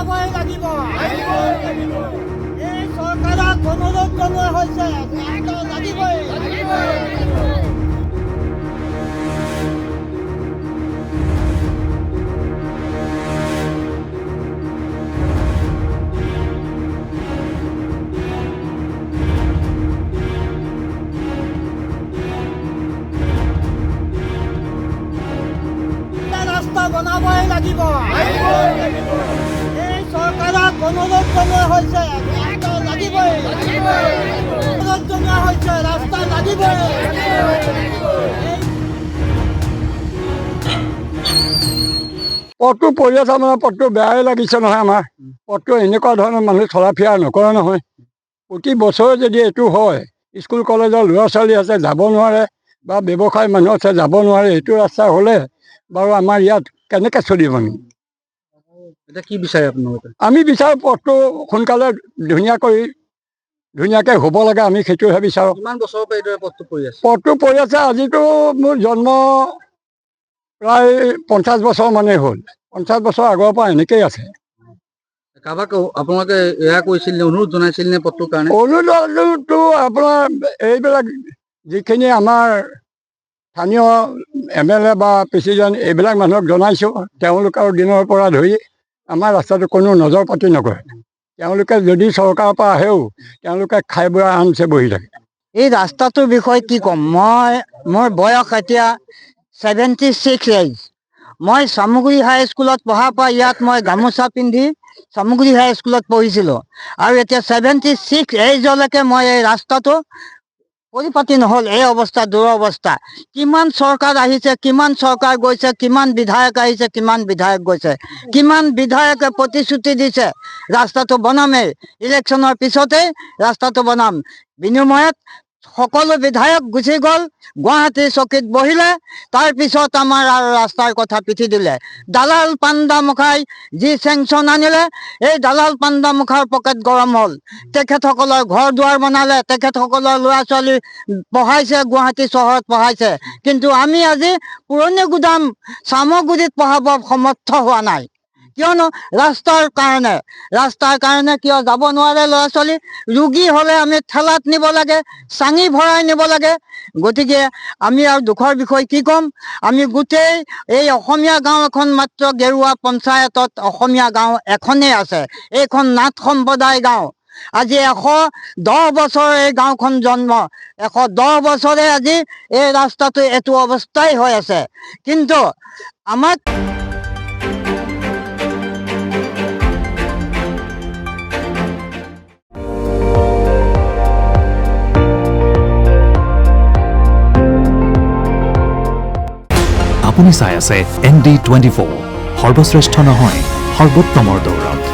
বনাবই লাগিব এই চৰকাৰক অনুৰোধ জনোৱা হৈছে ৰাস্তা লাগিবই ৰাস্তা বনাবই লাগিব এই চৰকাৰক অনুৰোধ জনোৱা হৈছে ৰাস্তা লাগিবই অনুৰোধ জনোৱা হৈছে ৰাস্তা লাগিবই পথটো পৰি আছে মানে পথটো বেয়াই লাগিছে নহয় আমাৰ পথটো এনেকুৱা ধৰণৰ মানুহ চলা ফিৰা নকৰে নহয় প্ৰতি বছৰে যদি এইটো হয় স্কুল কলেজৰ ল'ৰা ছোৱালী আছে যাব নোৱাৰে বা ব্যৱসায় মানুহ আছে যাব নোৱাৰে এইটো ৰাস্তা হ'লে বাৰু আমাৰ ইয়াত কেনেকৈ চলিম আমি এতিয়া কি বিচাৰে আপোনালোকে আমি বিচাৰোঁ পথটো সোনকালে ধুনীয়াকৈ হ'ব লাগে আমি সেইটোহে বিচাৰোঁ কিমান বছৰৰ পৰা এইদৰে পথটো পৰি আছে পথটো পৰি আছে আজিতো মোৰ জন্ম প্ৰায় 50 বছৰ মানেই হ'ল 50 বছৰ আগৰ পৰা এনেকেই আছে কাৰোবাক আপোনালোকে এয়া কৰিছিল নে অনুৰোধ জনাইছিল নে পথটোৰ কাৰণে অনুদানটো আপোনাৰ এইবিলাক যিখিনি আমাৰ স্থানীয় MLA বা প্ৰেচিডেণ্ট এইবিলাক মানুহক জনাইছোঁ তেওঁলোকৰ দিনৰ পৰা ধৰি আমাৰ ৰাস্তাটো কোনো নজৰ পাতি নকৰে তেওঁলোকে যদি চৰকাৰৰ পৰা আহেও তেওঁলোকে খাই বৈ আৰামছে বহি থাকে এই ৰাস্তাটোৰ বিষয়ে কি ক'ম মোৰ বয়স এতিয়া 76 এজ মই চামগুৰি হাইস্কুলত পঢ়াৰ পৰা ইয়াত মই গামোচা পিন্ধি চামগুৰি হাইস্কুলত পঢ়িছিলোঁ আৰু এতিয়া 76 এজলৈকে মই এই ৰাস্তাটো পৰিপাতি নহ'ল এই অৱস্থা দুৰৱস্থা কিমান চৰকাৰ আহিছে কিমান চৰকাৰ গৈছে কিমান বিধায়ক আহিছে কিমান বিধায়ক গৈছে কিমান বিধায়কে প্ৰতিশ্ৰুতি দিছে ৰাস্তাটো বনামেই ইলেকশ্যনৰ পিছতেই ৰাস্তাটো বনাম বিনিময়ত সকলো বিধায়ক গুচি গ'ল গুৱাহাটী চকীত বহিলে তাৰপিছত আমাৰ আৰু ৰাস্তাৰ কথা পিঠি দিলে দালাল পাণ্ডা মুখাই যি চেংচন আনিলে এই দালাল পাণ্ডা মুখাৰ পকেট গৰম হ'ল তেখেতসকলৰ ঘৰ দুৱাৰ বনালে তেখেতসকলৰ ল'ৰা ছোৱালী পঢ়াইছে গুৱাহাটী চহৰত পঢ়াইছে কিন্তু আমি আজি পুৰণি গুদাম চামগুৰিত পঢ়াব সমৰ্থ হোৱা নাই কিয়নো ৰাস্তাৰ কাৰণে কিয় যাব নোৱাৰে ল'ৰা ছোৱালী ৰোগী হ'লে আমি ঠেলাত নিব লাগে চাঙি ভৰাই নিব লাগে গতিকে আমি আৰু দুখৰ বিষয় কি ক'ম আমি গোটেই এই অসমীয়া গাঁও এখন মাত্ৰ গেৰুৱা পঞ্চায়তত অসমীয়া গাঁও এখনেই আছে এইখন নাথ সম্প্ৰদায় গাঁও আজি 110 বছৰ এই গাঁওখন জন্ম 110 বছৰে আজি এই ৰাস্তাটো এইটো অৱস্থাই হৈ আছে কিন্তু আমাক আপুনি চাই আছে ND24 সৰ্বশ্ৰেষ্ঠ নহয় সৰ্বোত্তমৰ দৌৰত